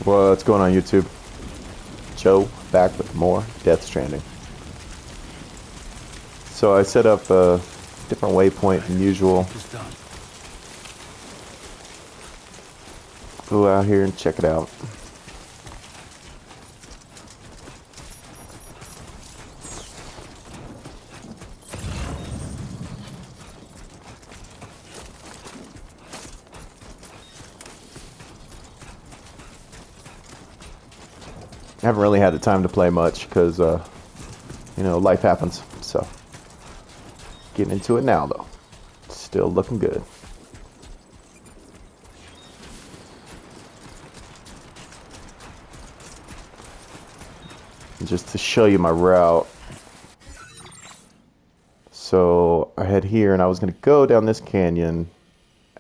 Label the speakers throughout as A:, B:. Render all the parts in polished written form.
A: What's going on YouTube? Joe back with more Death Stranding. So I set up a different waypoint than usual. Go out here and check it out. I haven't really had the time to play much because, life happens. So, getting into it now though. Still looking good. And just to show you my route. So, I head here and I was going to go down this canyon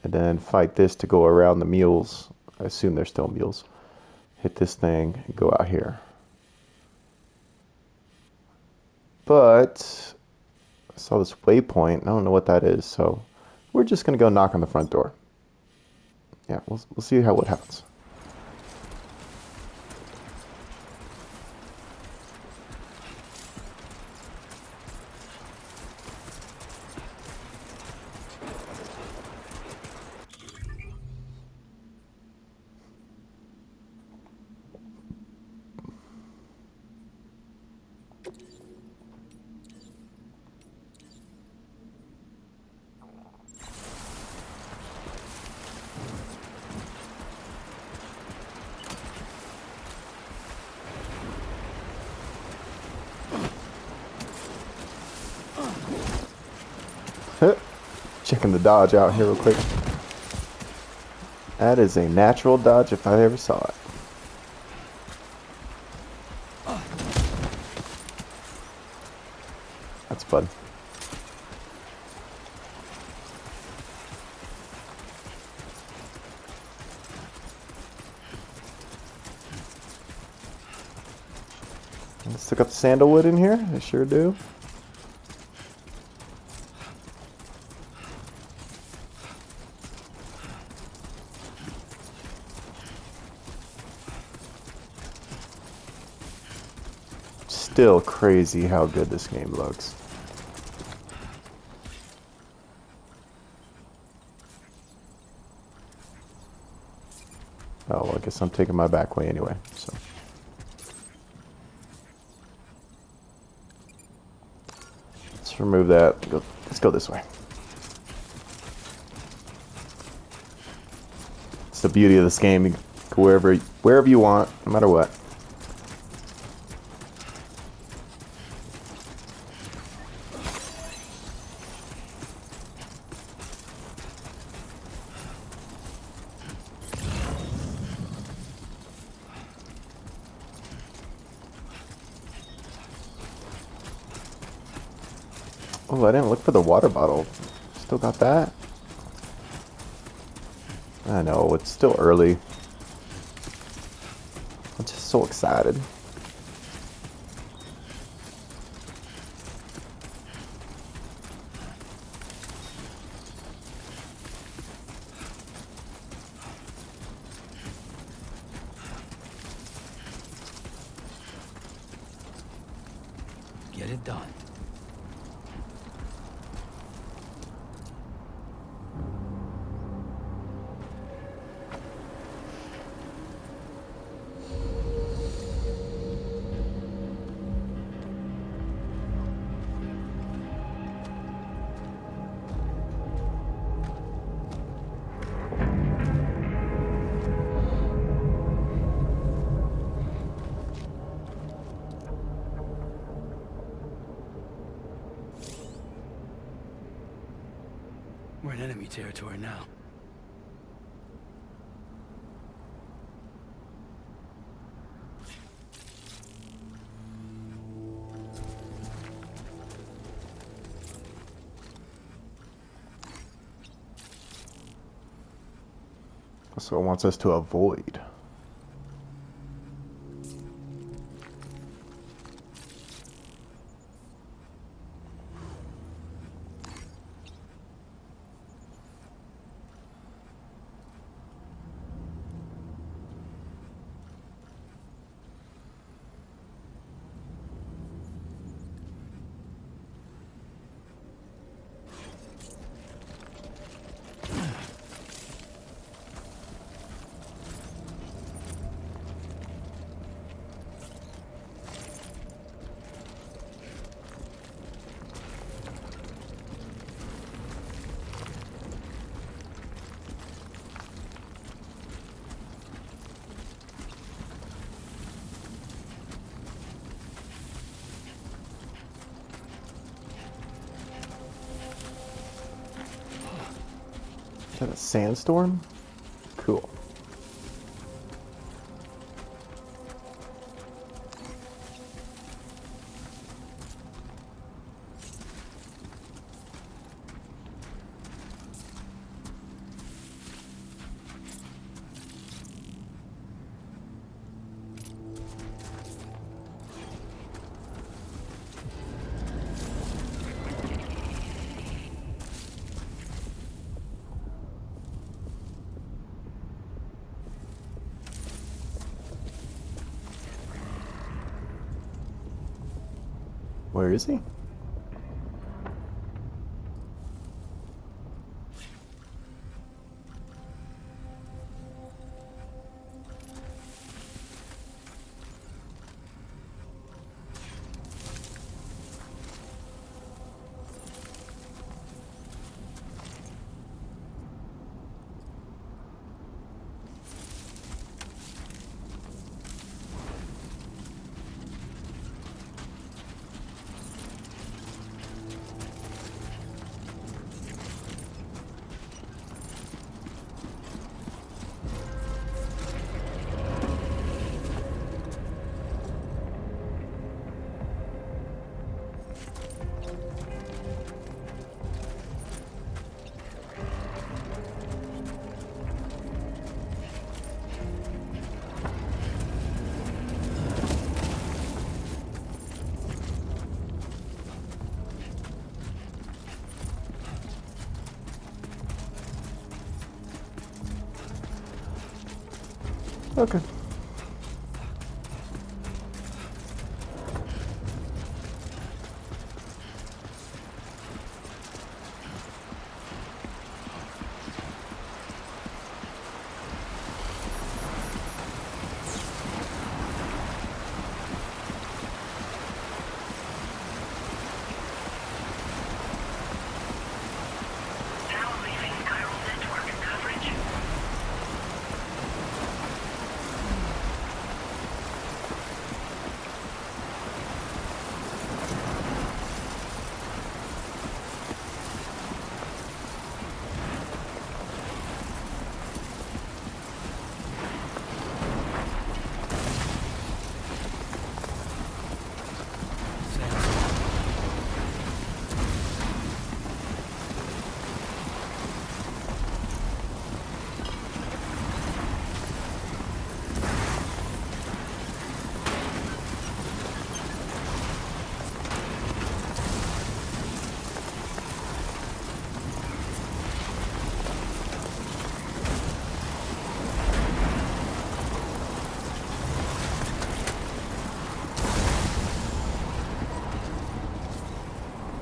A: and then fight this to go around the mules. I assume they're still mules. Hit this thing and go out here. But I saw this waypoint. I don't know what that is, so we're just gonna go knock on the front door. Yeah, we'll see what happens. Checking the dodge out here real quick. That is a natural dodge if I ever saw it. That's fun. Let's look up sandalwood in here. I sure do. Still crazy how good this game looks. Oh, well, I guess I'm taking my back way anyway, so. Let's remove that. Let's go this way. It's the beauty of this game. You can go wherever you want, no matter what. Oh, I didn't look for the water bottle. Still got that? I know, it's still early. I'm just so excited.
B: Get it done. We're in enemy territory now.
A: So it wants us to avoid. Is that a sandstorm? Cool. Where is he? Okay.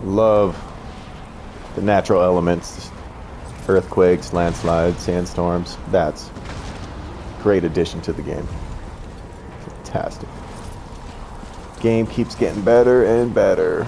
A: Love the natural elements, earthquakes, landslides, sandstorms. That's a great addition to the game. Fantastic. Game keeps getting better and better.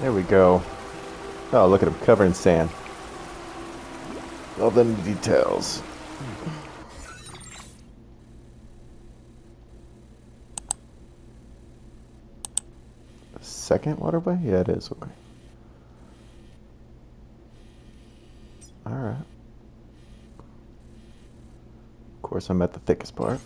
A: There we go. Oh, look at him covered in sand. All them details. Second waterway? Yeah, it is. Okay. Alright. Of course, I'm at the thickest part.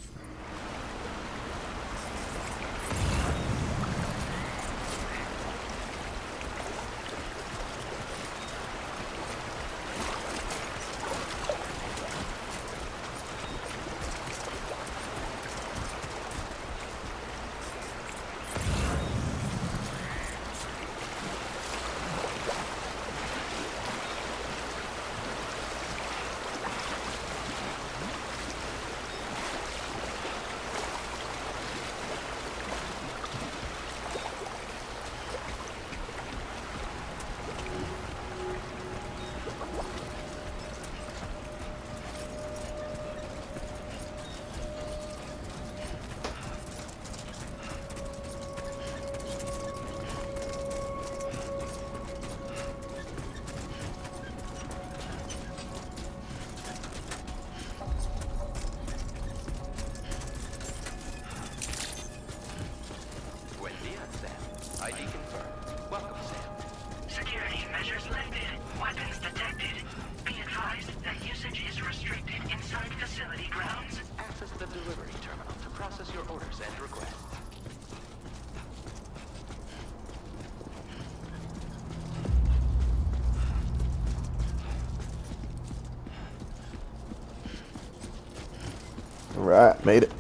A: Alright, made it.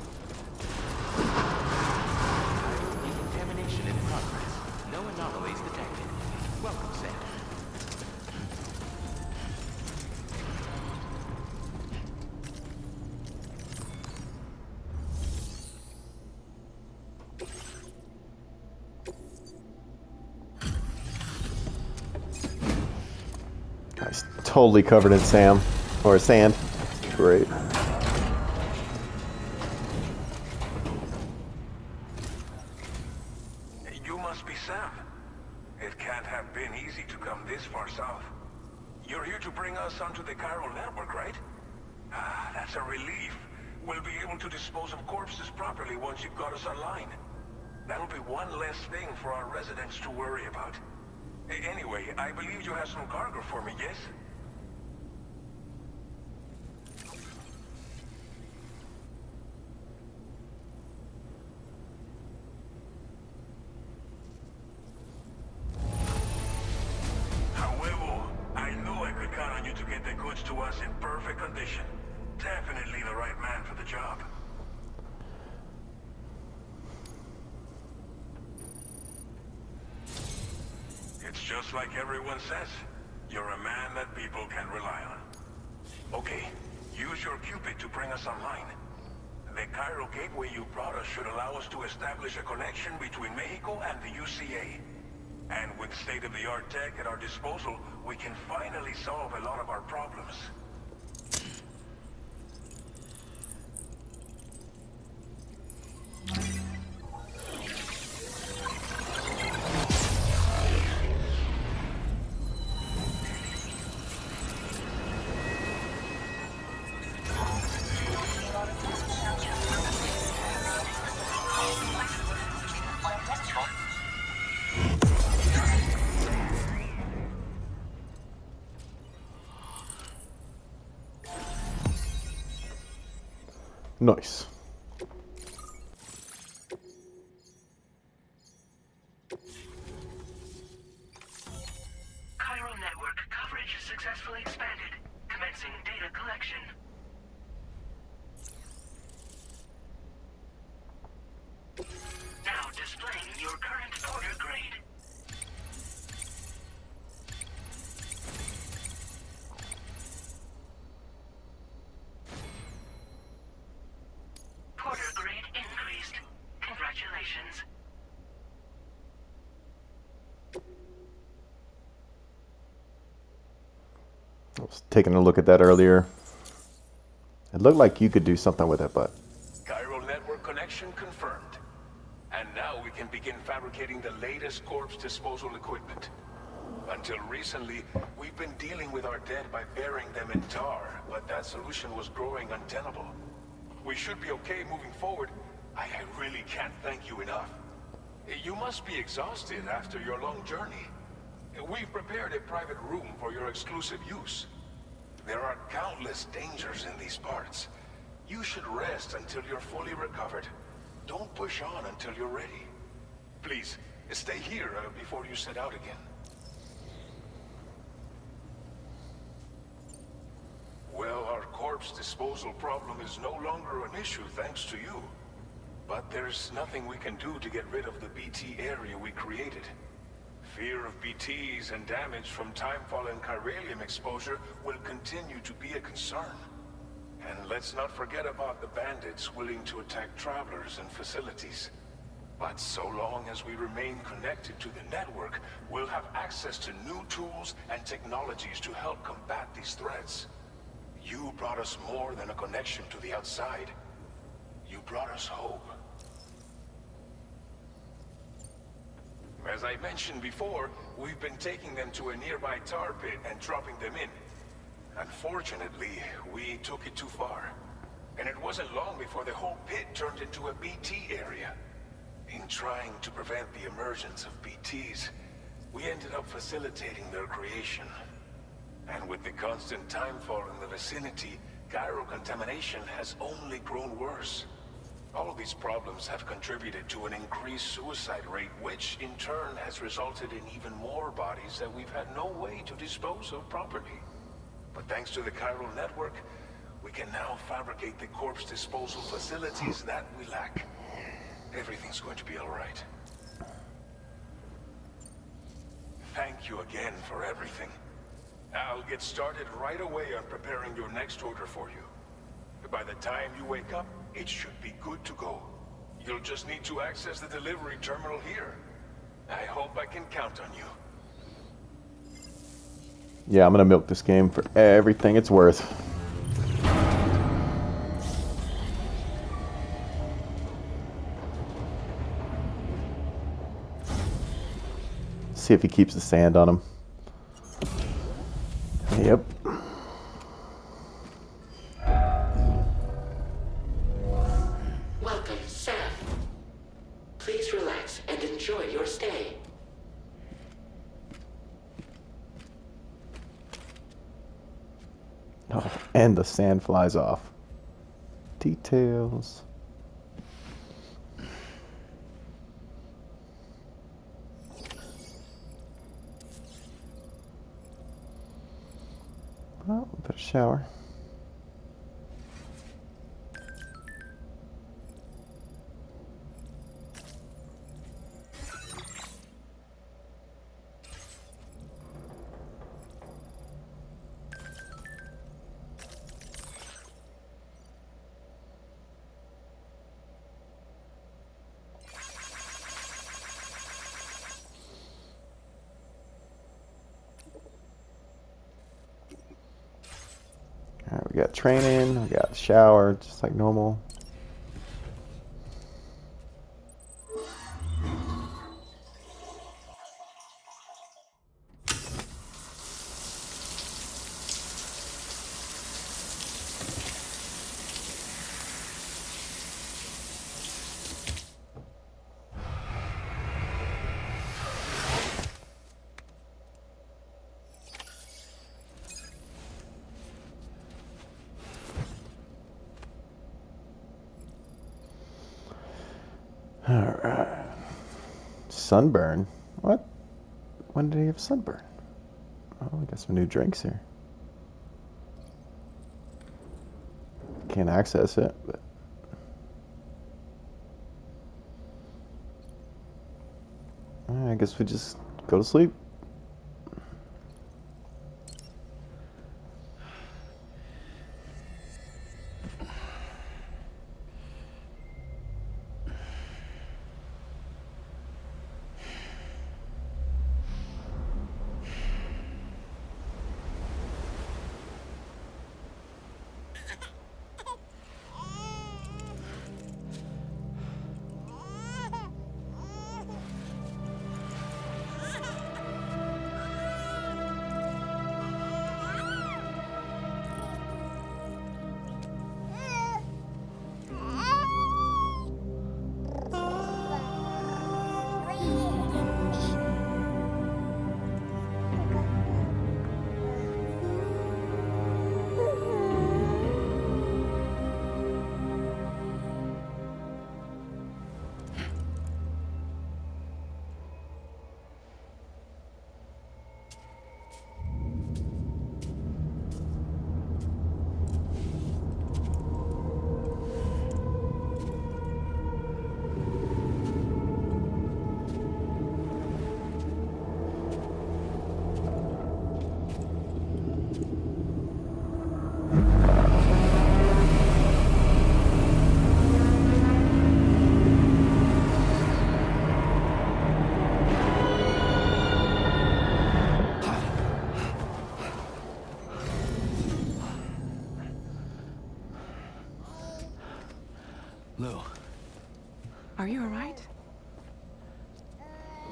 B: Decontamination in progress. No anomalies detected. Welcome, Sam.
A: Guy's totally covered in sand. Or sand. Great.
C: You must be Sam. It can't have been easy to come this far south. You're here to bring us onto the chiral network, right? Ah, that's a relief. We'll be able to dispose of corpses properly once you've got us online. That'll be one less thing for our residents to worry about. Anyway, I believe you have some cargo for me, yes? I knew I could count on you to get the goods to us in perfect condition. Definitely the right man for the job. It's just like everyone says. You're a man that people can rely on. Okay, use your Cupid to bring us online. The chiral gateway you brought us should allow us to establish a connection between Mexico and the UCA. And with state-of-the-art tech at our disposal, we can finally solve a lot of our problems.
A: Nice.
D: Chiral network coverage successfully expanded. Commencing data collection. Now displaying your current porter grade. Porter grade increased. Congratulations.
A: I was taking a look at that earlier. It looked like you could do something with it, but...
C: Chiral network connection confirmed. And now we can begin fabricating the latest corpse disposal equipment. Until recently, we've been dealing with our dead by burying them in tar, but that solution was growing untenable. We should be okay moving forward. I really can't thank you enough. You must be exhausted after your long journey. We've prepared a private room for your exclusive use. There are countless dangers in these parts. You should rest until you're fully recovered. Don't push on until you're ready. Please, stay here before you set out again. Well, our corpse disposal problem is no longer an issue thanks to you. But there's nothing we can do to get rid of the BT area we created. Fear of BTs and damage from timefall and chiralium exposure will continue to be a concern. And let's not forget about the bandits willing to attack travelers and facilities. But so long as we remain connected to the network, we'll have access to new tools and technologies to help combat these threats. You brought us more than a connection to the outside. You brought us hope. As I mentioned before, we've been taking them to a nearby tar pit and dropping them in. Unfortunately, we took it too far. And it wasn't long before the whole pit turned into a BT area. In trying to prevent the emergence of BTs, we ended up facilitating their creation. And with the constant timefall in the vicinity, gyro contamination has only grown worse. All these problems have contributed to an increased suicide rate, which in turn has resulted in even more bodies that we've had no way to dispose of properly. But thanks to the chiral network, we can now fabricate the corpse disposal facilities that we lack. Everything's going to be all right. Thank you again for everything. I'll get started right away on preparing your next order for you. By the time you wake up, it should be good to go. You'll just need to access the delivery terminal here. I hope I can count on you.
A: Yeah, I'm gonna milk this game for everything it's worth. See if he keeps the sand on him. Yep.
E: Welcome, Sam. Please relax and enjoy your stay.
A: Oh, and the sand flies off. Details. Well, better shower. Alright, we got training, we got shower, just like normal. Alright. Sunburn? What? When did he have sunburn? Oh, we got some new drinks here. Can't access it, but... I guess we just go to sleep.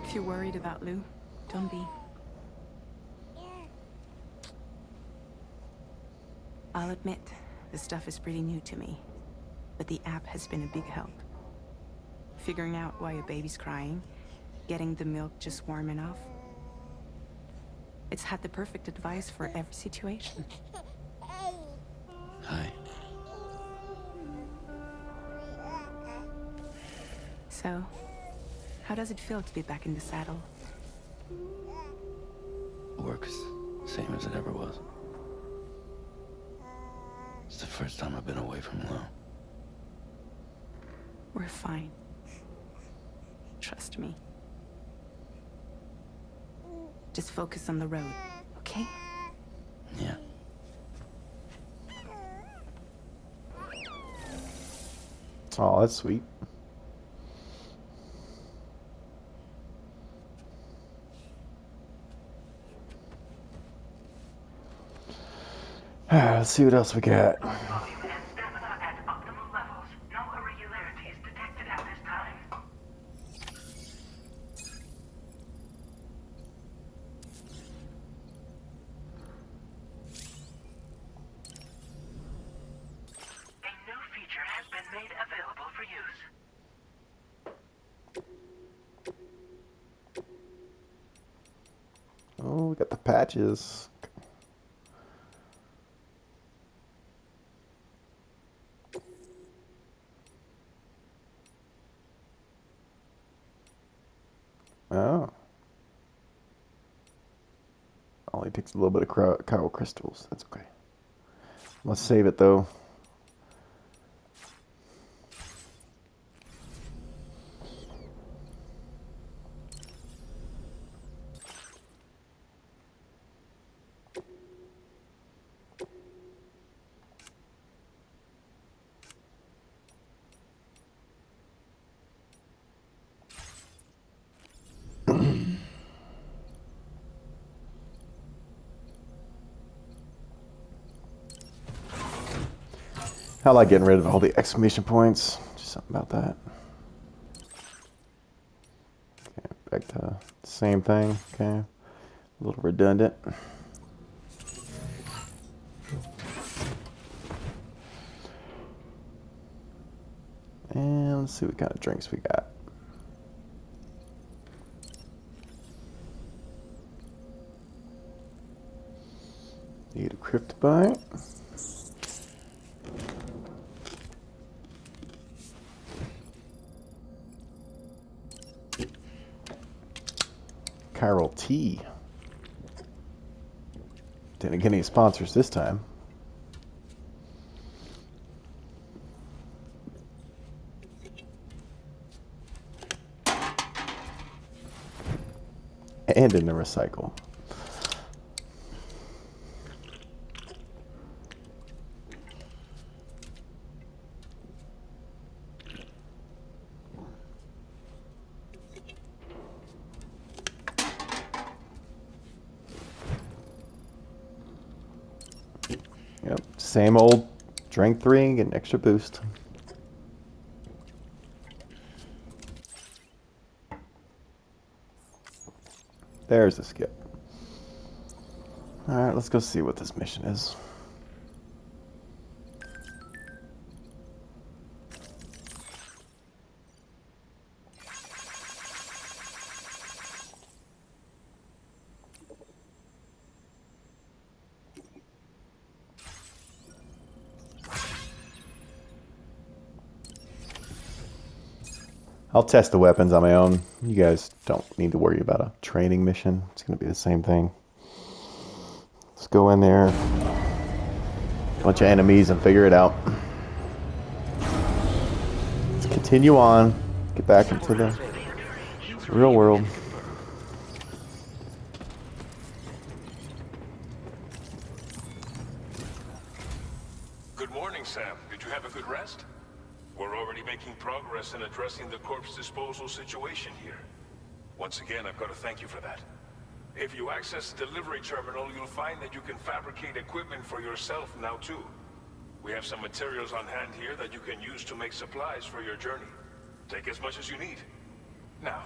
F: If you're worried about Lou, don't be. I'll admit, this stuff is pretty new to me, but the app has been a big help. Figuring out why a baby's crying, getting the milk just warm enough. It's had the perfect advice for every situation.
G: Hi.
F: So, how does it feel to be back in the saddle?
G: Work's same as it ever was. It's the first time I've been away from Lou.
F: We're fine. Trust me. Just focus on the road, okay?
G: Yeah.
A: Oh, that's sweet. Let's see what else we got.
D: Volume and stamina at optimal levels. No irregularities detected at this time. A new feature has been made available for use.
A: Oh, we got the patches. Oh. Only takes a little bit of cryo crystals. That's okay. Let's save it though. I like getting rid of all the exclamation points. Just something about that. Okay, back to the same thing. Okay, a little redundant. And let's see what kind of drinks we got. Need a kryptonite. Chiral tea. Didn't get any sponsors this time. And in the recycle. Yep, same old drink 3, get an extra boost. There's the skip. Alright, let's go see what this mission is. I'll test the weapons on my own. You guys don't need to worry about a training mission. It's going to be the same thing. Let's go in there. Bunch of enemies and figure it out. Let's continue on. Get back into the real world.
C: Good morning, Sam. Did you have a good rest? We're already making progress in addressing the corpse disposal situation here. Once again, I've got to thank you for that. If you access the delivery terminal, you'll find that you can fabricate equipment for yourself now too. We have some materials on hand here that you can use to make supplies for your journey. Take as much as you need. Now,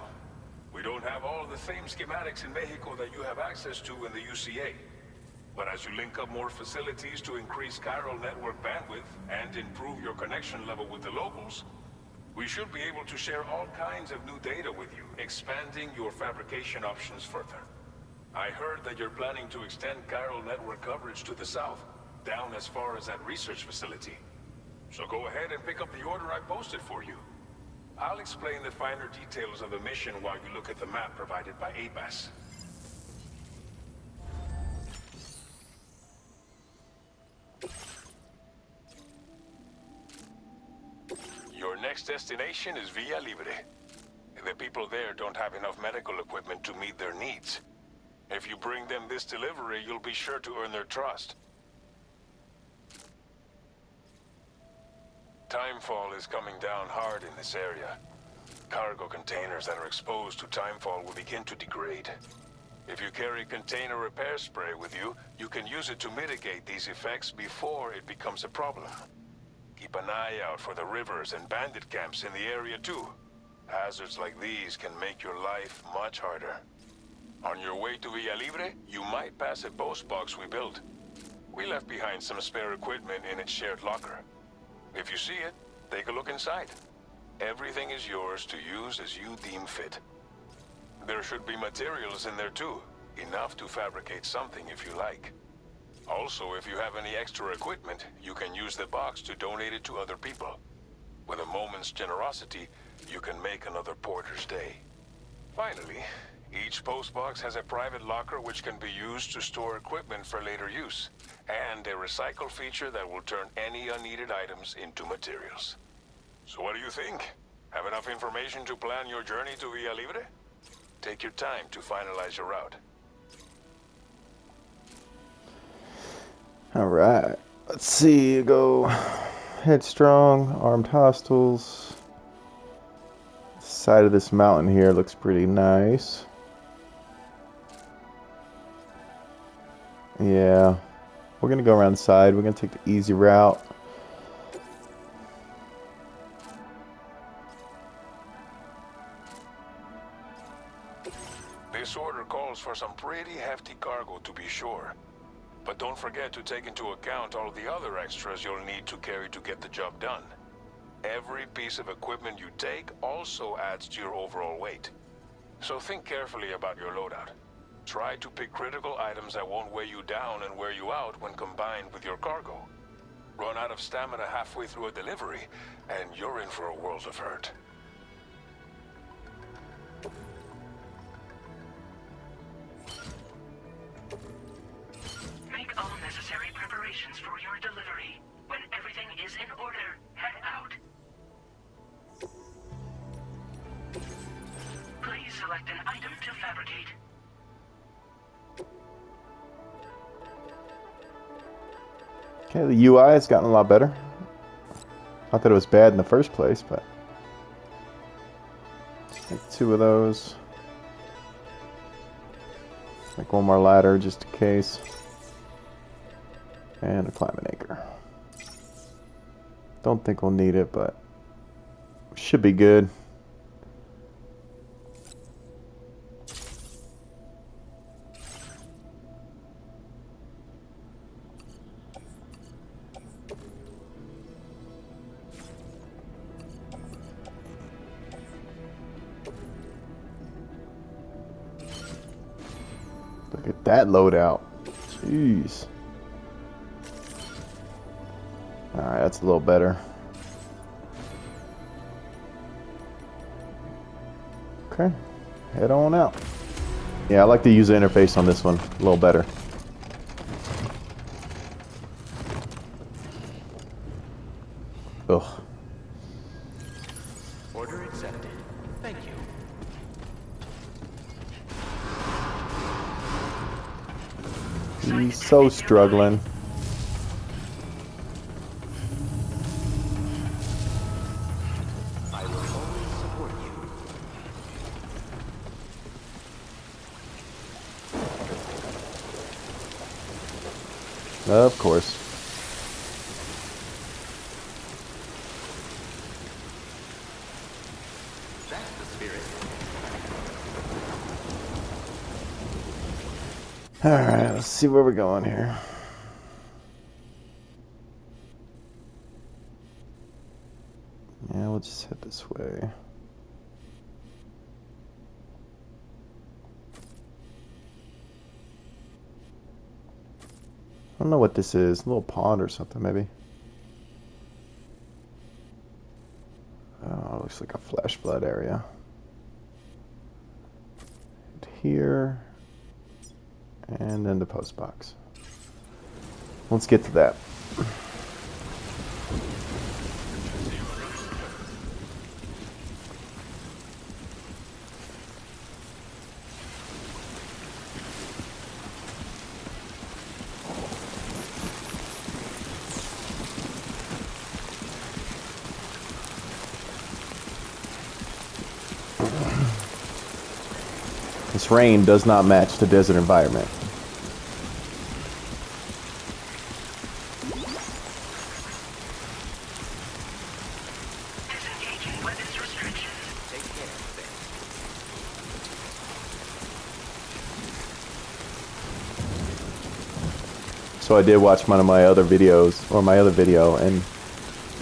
C: we don't have all the same schematics in Mexico that you have access to in the UCA. But as you link up more facilities to increase chiral network bandwidth and improve your connection level with the locals, we should be able to share all kinds of new data with you, expanding your fabrication options further. I heard that you're planning to extend chiral network coverage to the south, down as far as that research facility. So go ahead and pick up the order I posted for you. I'll explain the finer details of the mission while you look at the map provided by ABAS. Your next destination is Villa Libre. The people there don't have enough medical equipment to meet their needs. If you bring them this delivery, you'll be sure to earn their trust. Timefall is coming down hard in this area. Cargo containers that are exposed to timefall will begin to degrade. If you carry container repair spray with you, you can use it to mitigate these effects before it becomes a problem. Keep an eye out for the rivers and bandit camps in the area too. Hazards like these can make your life much harder. On your way to Villa Libre, you might pass a post box we built. We left behind some spare equipment in its shared locker. If you see it, take a look inside. Everything is yours to use as you deem fit. There should be materials in there too, enough to fabricate something if you like. Also, if you have any extra equipment, you can use the box to donate it to other people. With a moment's generosity, you can make another porter's day. Finally, each postbox has a private locker which can be used to store equipment for later use, and a recycle feature that will turn any unneeded items into materials. So what do you think? Have enough information to plan your journey to Villa Libre? Take your time to finalize your route.
A: All right. Let's see. Go headstrong, armed hostiles. Side of this mountain here looks pretty nice. Yeah. We're going to go around the side. We're going to take the easy route.
C: This order calls for some pretty hefty cargo to be sure. But don't forget to take into account all the other extras you'll need to carry to get the job done. Every piece of equipment you take also adds to your overall weight. So think carefully about your loadout. Try to pick critical items that won't weigh you down and wear you out when combined with your cargo. Run out of stamina halfway through a delivery, and you're in for a world of hurt.
D: Make all necessary preparations for your delivery. When everything is in order, head out. Please select an item to fabricate.
A: Okay, the UI has gotten a lot better. Not that it was bad in the first place, but take 2 of those. Make 1 more ladder just in case. And a climbing anchor. Don't think we'll need it, but should be good. Look at that loadout. Jeez. Alright, that's a little better. Okay, head on out. Yeah, I like the user interface on this one a little better. Ugh.
B: Order accepted. Thank you.
A: He's so struggling.
B: I will always support you.
A: Of course.
B: That's the spirit.
A: Alright, let's see where we're going here. Yeah, we'll just head this way. I don't know what this is. A little pond or something, maybe. Oh, looks like a flesh blood area. And here. And then the post box. Let's get to that. This rain does not match the desert environment.
D: Disengaging weapons restrictions.
B: Take care, Sam.
A: So I did watch one of my other videos, or my other video, and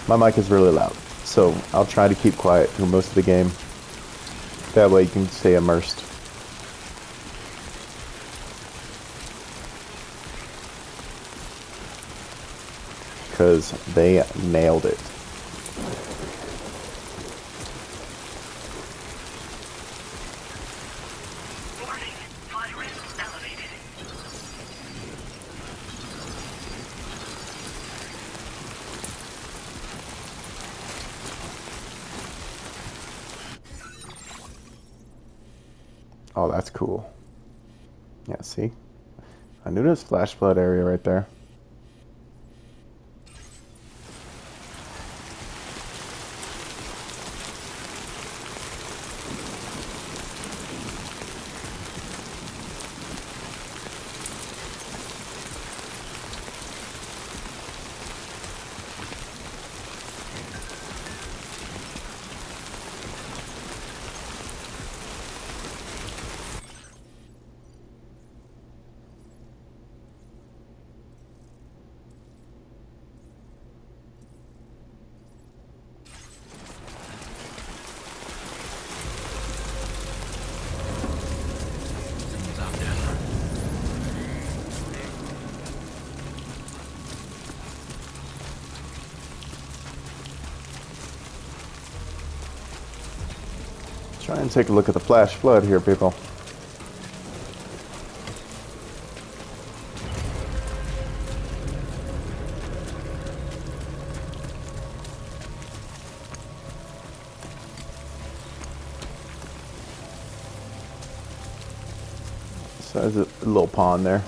A: my mic is really loud. So I'll try to keep quiet through most of the game. That way you can stay immersed. Because they nailed it.
D: Warning. Flight risk elevated.
A: Oh, that's cool. Yeah, see? I knew there's flash flood area right there. Try and take a look at the flash flood here, people. So there's a little pond there.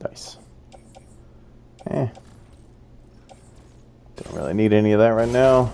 A: Nice. Don't really need any of that right now.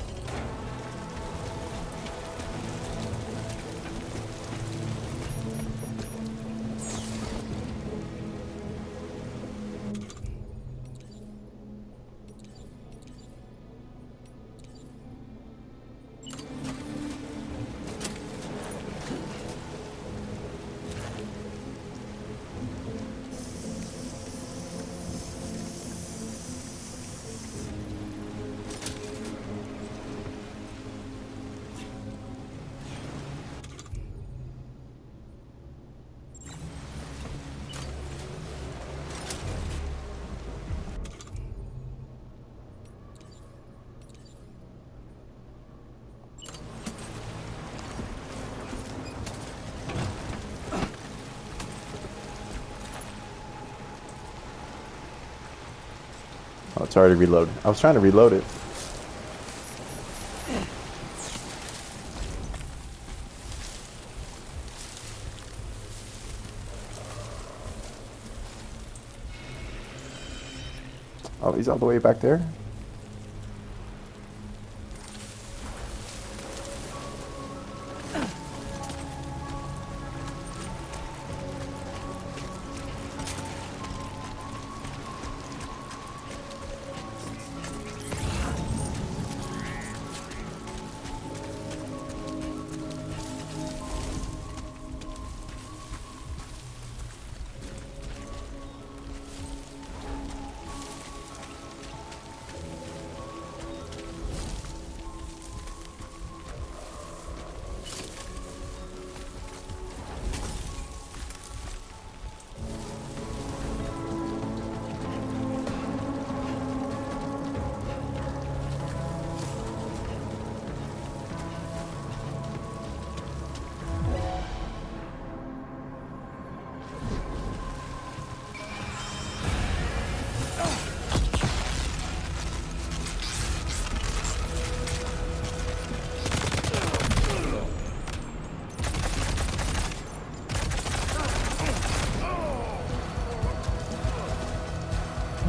A: Oh, it's already reloaded. I was trying to reload it. he's all the way back there.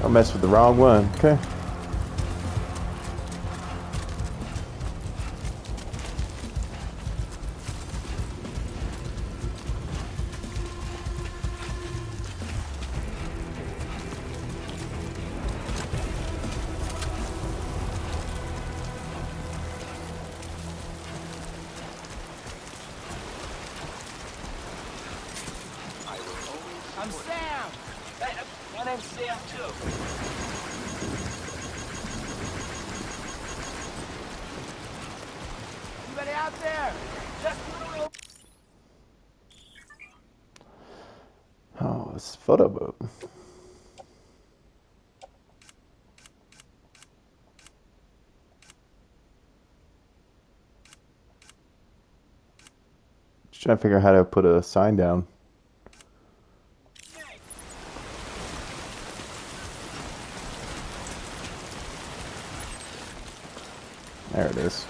A: I'll mess with the wrong one. Okay.
H: I'm Sam. Hey, my name's Sam too. Anybody out there? Just a little.
A: Oh, it's photo boat. Just trying to figure out how to put a sign down. There it is.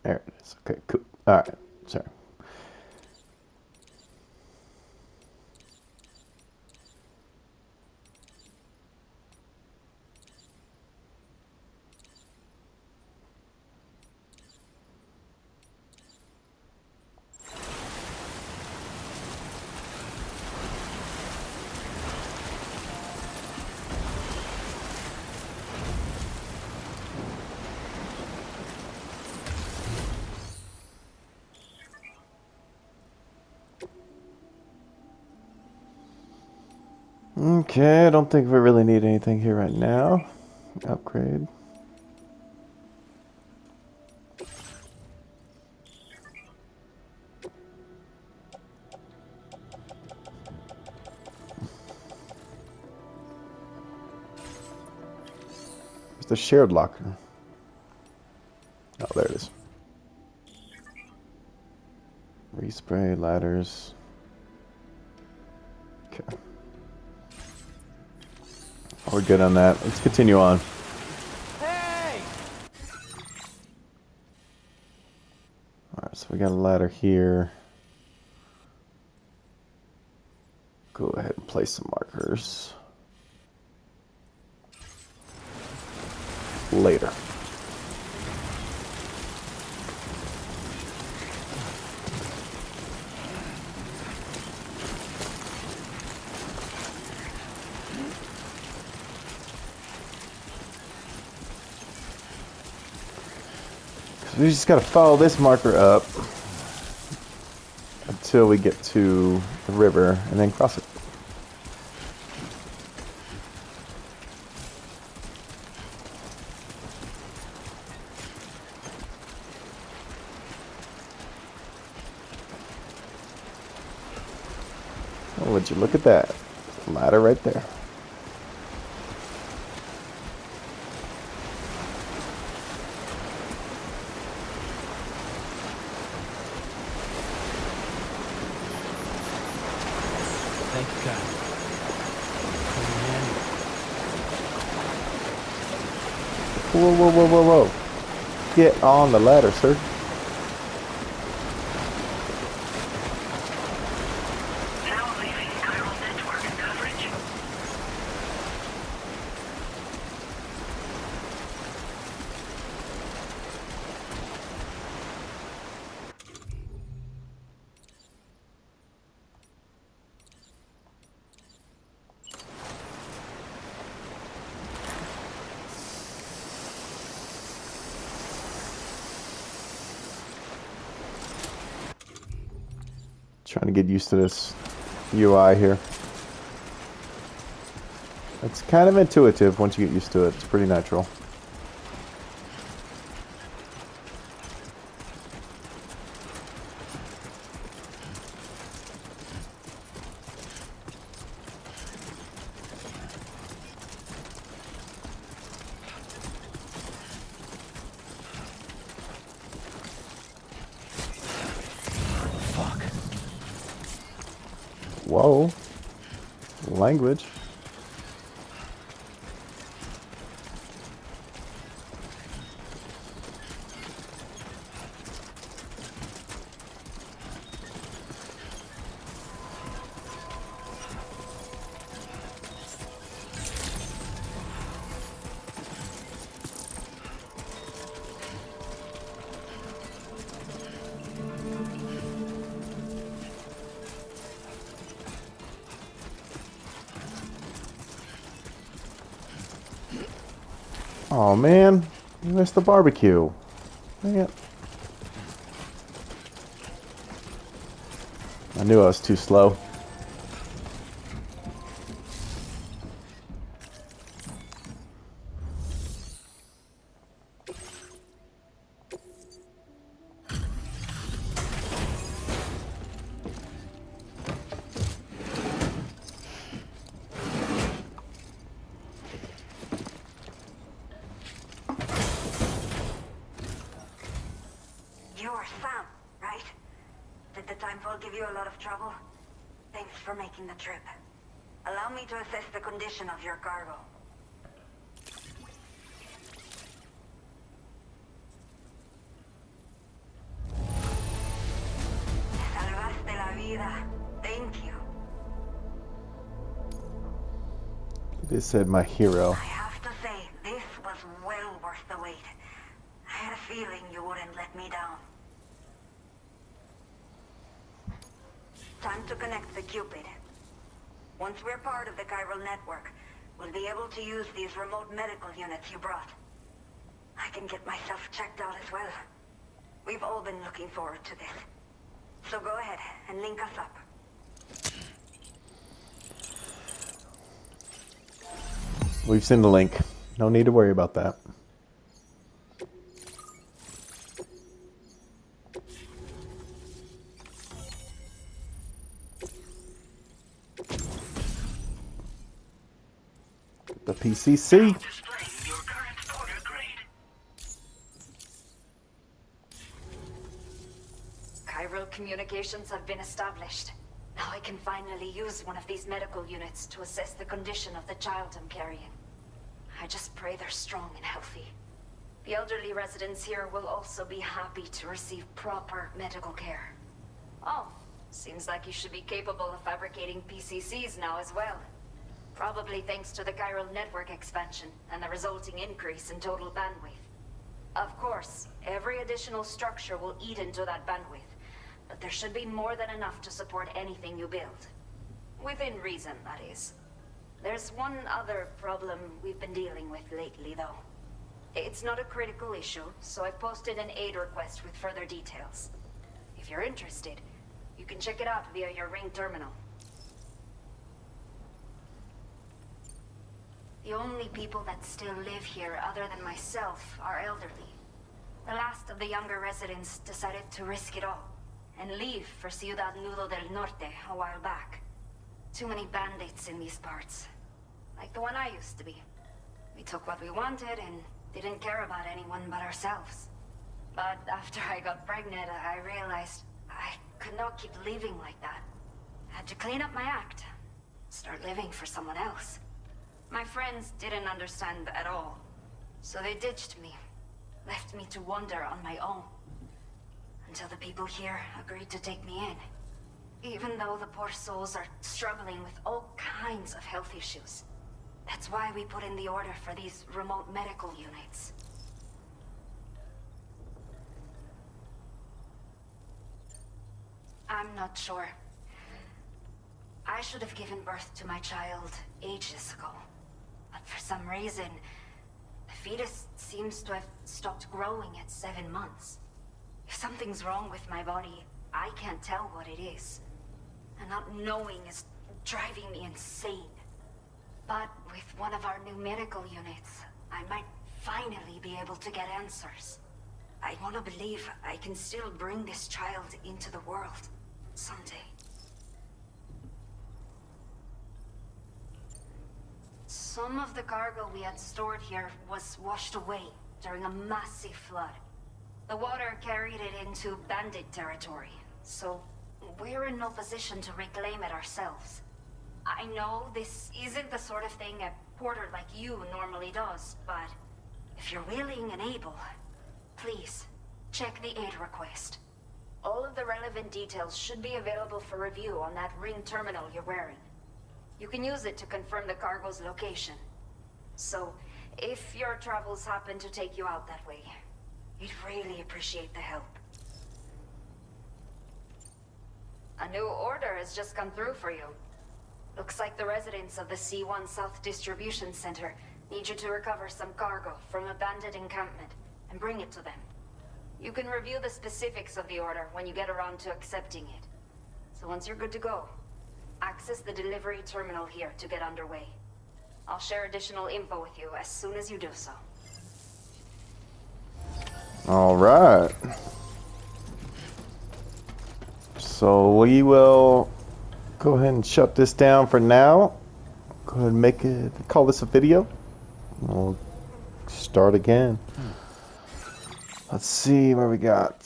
A: There it is. Okay, cool. All right. Sorry. Okay, I don't think we really need anything here right now. Upgrade. It's the shared locker. Oh, there it is. Respray, ladders. Okay. We're good on that. Let's continue on.
H: Hey!
A: Alright, so we got a ladder here. Go ahead and place some markers. Later. We just gotta follow this marker up until we get to the river and then cross it. Oh, would you look at that? Ladder right there.
H: Thank you, God.
A: Whoa, whoa, whoa, whoa, whoa. Get on the ladder, sir.
D: Now leaving chiral network coverage.
A: Trying to get used to this UI here. It's kind of intuitive once you get used to it. It's pretty natural. Whoa. Language. Oh man, you missed the barbecue. Dang it. I knew I was too slow.
I: You're Sam, right? Did the timefall give you a lot of trouble? Thanks for making the trip. Allow me to assess the condition of your cargo. Salvaste la vida. Thank you.
A: They said my hero.
I: I have to say, this was well worth the wait. I had a feeling you wouldn't let me down. Time to connect the Cupid. Once we're part of the chiral network, we'll be able to use these remote medical units you brought. I can get myself checked out as well. We've all been looking forward to this. So go ahead and link us up.
A: We've seen the link. No need to worry about that. The PCC.
D: Displaying your current order grade.
J: Chiral communications have been established. Now I can finally use one of these medical units to assess the condition of the child I'm carrying. I just pray they're strong and healthy. The elderly residents here will also be happy to receive proper medical care. Oh, seems like you should be capable of fabricating PCCs now as well. Probably thanks to the chiral network expansion and the resulting increase in total bandwidth. Of course, every additional structure will eat into that bandwidth, but there should be more than enough to support anything you build. Within reason, that is. There's one other problem we've been dealing with lately, though. It's not a critical issue, so I've posted an aid request with further details. If you're interested, you can check it out via your Ring terminal. The only people that still live here other than myself are elderly. The last of the younger residents decided to risk it all and leave for Ciudad Nudo del Norte a while back. Too many bandits in these parts. Like the one I used to be. We took what we wanted and didn't care about anyone but ourselves. But after I got pregnant, I realized I could not keep living like that. I had to clean up my act start living for someone else. My friends didn't understand at all, so they ditched me, left me to wander on my own. Until the people here agreed to take me in. Even though the poor souls are struggling with all kinds of health issues. That's why we put in the order for these remote medical units. I'm not sure. I should have given birth to my child ages ago. But for some reason, the fetus seems to have stopped growing at 7 months. If something's wrong with my body, I can't tell what it is. And not knowing is driving me insane. But with one of our new medical units, I might finally be able to get answers. I want to believe I can still bring this child into the world someday. Some of the cargo we had stored here was washed away during a massive flood. The water carried it into bandit territory, so we're in no position to reclaim it ourselves. I know this isn't the sort of thing a porter like you normally does, but if you're willing and able, please check the aid request. All of the relevant details should be available for review on that ring terminal you're wearing. You can use it to confirm the cargo's location. So, if your travels happen to take you out that way, we'd really appreciate the help. A new order has just come through for you. Looks like the residents of the C1 South Distribution Center need you to recover some cargo from a bandit encampment and bring it to them. You can review the specifics of the order when you get around to accepting it. So once you're good to go, access the delivery terminal here to get underway. I'll share additional info with you as soon as you do so.
A: All right. So we will go ahead and shut this down for now. Go ahead and call this a video. We'll start again. Let's see where we got.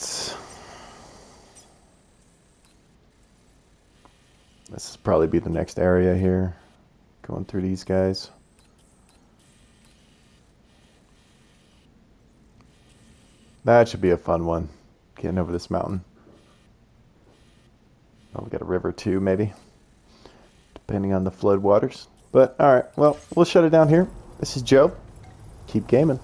A: This will probably be the next area here. Going through these guys. That should be a fun one. Getting over this mountain. Oh, we got a river too, maybe. Depending on the flood waters. But, alright, well, we'll shut it down here. This is Joe. Keep gaming.